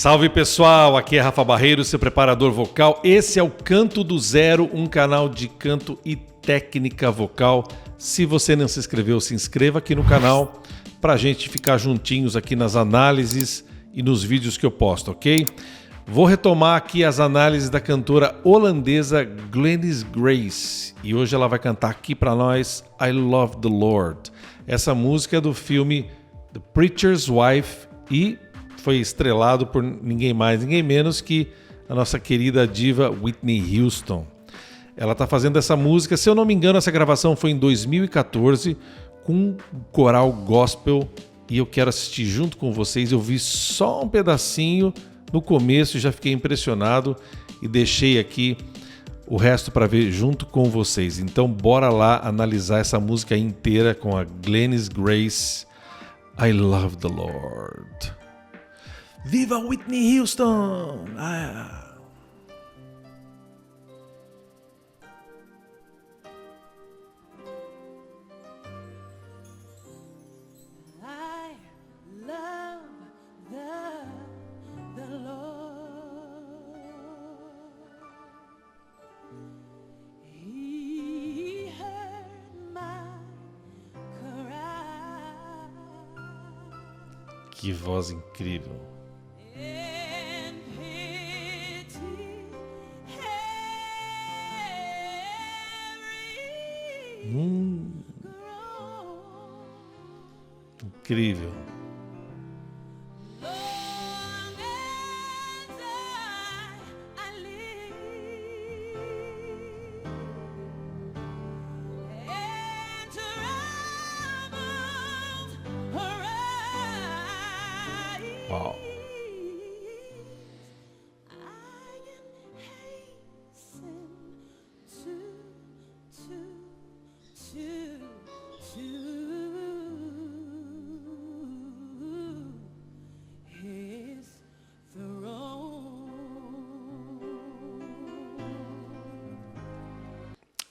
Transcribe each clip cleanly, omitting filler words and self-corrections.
Salve pessoal, aqui é Rafa Barreiro, seu preparador vocal. Esse é o Canto do Zero, um canal de canto e técnica vocal. Se você não se inscreveu, se inscreva aqui no canal pra gente ficar juntinhos aqui nas análises e nos vídeos que eu posto, ok? Vou retomar aqui as análises da cantora holandesa Glennis Grace e hoje ela vai cantar aqui pra nós I Love the Lord. Essa música é do filme The Preacher's Wife e foi estrelado por ninguém mais, ninguém menos que a nossa querida diva Whitney Houston. Ela está fazendo essa música, se eu não me engano, essa gravação foi em 2014 com um coral gospel e eu quero assistir junto com vocês. Eu vi só um pedacinho no começo e já fiquei impressionado e deixei aqui o resto para ver junto com vocês. Então bora lá analisar essa música inteira com a Glennis Grace, I Love the Lord. Viva Whitney Houston! Que voz incrível! Incrível! Uau!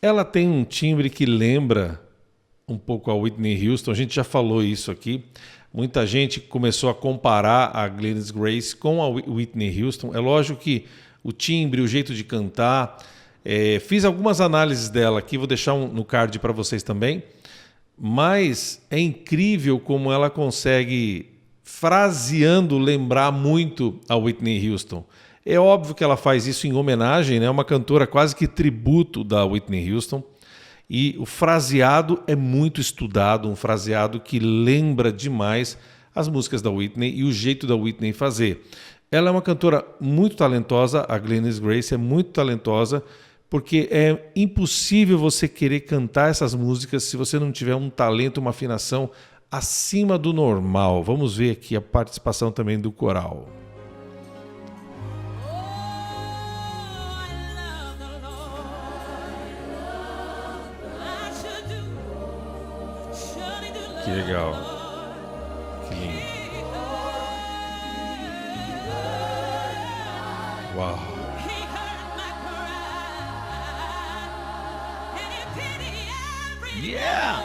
Ela tem um timbre que lembra um pouco a Whitney Houston, a gente já falou isso aqui. Muita gente começou a comparar a Glennis Grace com a Whitney Houston. É lógico que o timbre, o jeito de cantar... fiz algumas análises dela aqui, vou deixar no card para vocês também. Mas é incrível como ela consegue, fraseando, lembrar muito a Whitney Houston. É óbvio que ela faz isso em homenagem, né? É uma cantora quase que tributo da Whitney Houston. E o fraseado é muito estudado, um fraseado que lembra demais as músicas da Whitney e o jeito da Whitney fazer. Ela é uma cantora muito talentosa, a Glennis Grace é muito talentosa, porque é impossível você querer cantar essas músicas se você não tiver um talento, uma afinação acima do normal. Vamos ver aqui a participação também do coral. Que legal. Que lindo. Uau. Yeah!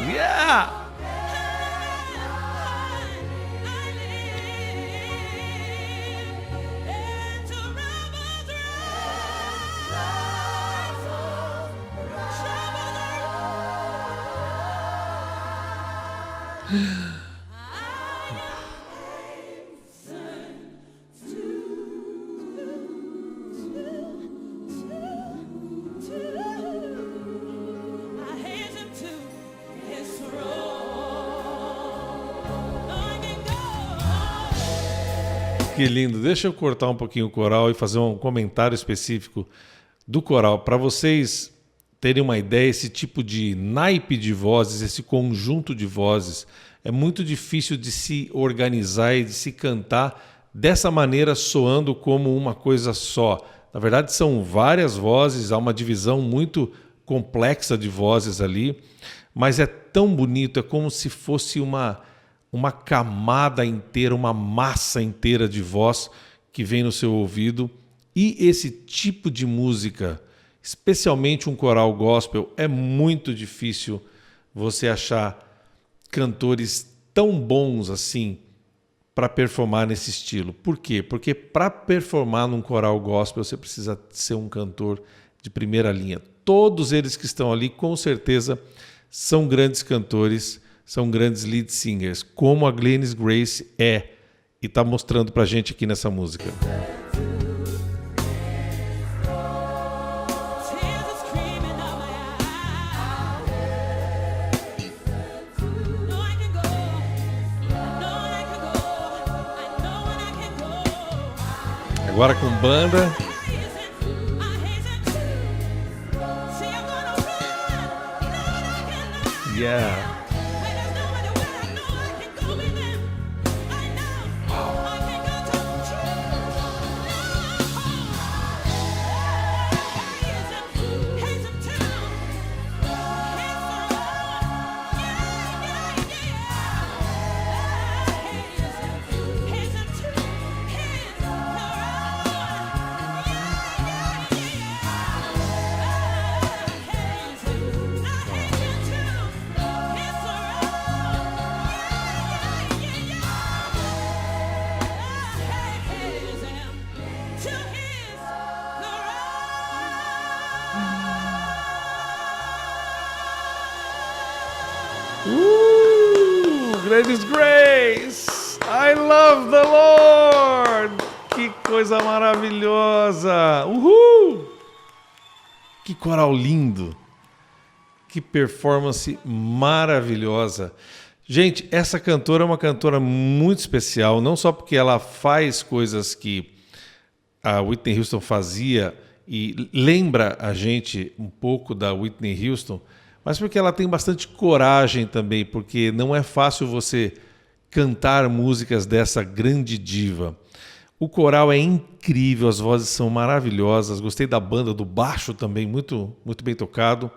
Yeah! Que lindo. Deixa eu cortar um pouquinho o coral e fazer um comentário específico do coral. Para vocês terem uma ideia, esse tipo de naipe de vozes, esse conjunto de vozes, é muito difícil de se organizar e de se cantar dessa maneira, soando como uma coisa só. Na verdade, são várias vozes, há uma divisão muito complexa de vozes ali, mas é tão bonito, é como se fosse uma camada inteira, uma massa inteira de voz que vem no seu ouvido E esse tipo de música, especialmente um coral gospel, é muito difícil você achar cantores tão bons assim para performar nesse estilo. Por quê? Porque para performar num coral gospel você precisa ser um cantor de primeira linha. Todos eles que estão ali, com certeza, são grandes cantores, são grandes lead singers, como a Glennis Grace é e está mostrando para a gente aqui nessa música. Agora com banda. Yeah. Glennis Grace, I love the Lord. Que coisa maravilhosa. Uhul! Que coral lindo. Que performance maravilhosa. Gente, essa cantora é uma cantora muito especial, não só porque ela faz coisas que a Whitney Houston fazia e lembra a gente um pouco da Whitney Houston, mas porque ela tem bastante coragem também, porque não é fácil você cantar músicas dessa grande diva. O coral é incrível, as vozes são maravilhosas, gostei da banda, do baixo também, muito, muito bem tocado.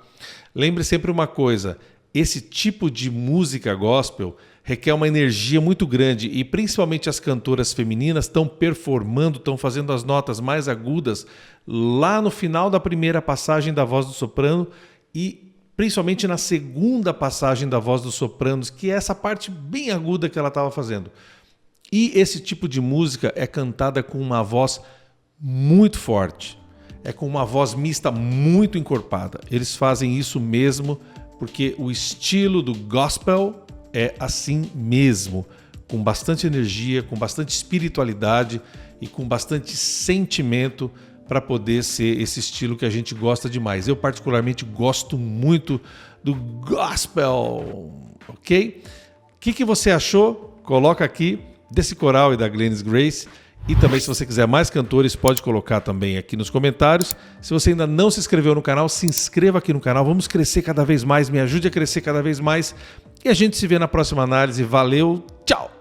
Lembre sempre uma coisa, esse tipo de música gospel requer uma energia muito grande e principalmente as cantoras femininas estão performando, estão fazendo as notas mais agudas lá no final da primeira passagem da voz do soprano e principalmente na segunda passagem da voz dos sopranos, que é essa parte bem aguda que ela estava fazendo. E esse tipo de música é cantada com uma voz muito forte, é com uma voz mista muito encorpada. Eles fazem isso mesmo porque o estilo do gospel é assim mesmo, com bastante energia, com bastante espiritualidade e com bastante sentimento para poder ser esse estilo que a gente gosta demais. Eu particularmente gosto muito do gospel, ok? O que você achou? Coloca aqui desse coral e da Glennis Grace. E também, se você quiser mais cantores, pode colocar também aqui nos comentários. Se você ainda não se inscreveu no canal, se inscreva aqui no canal. Vamos crescer cada vez mais, me ajude a crescer cada vez mais. E a gente se vê na próxima análise. Valeu, tchau!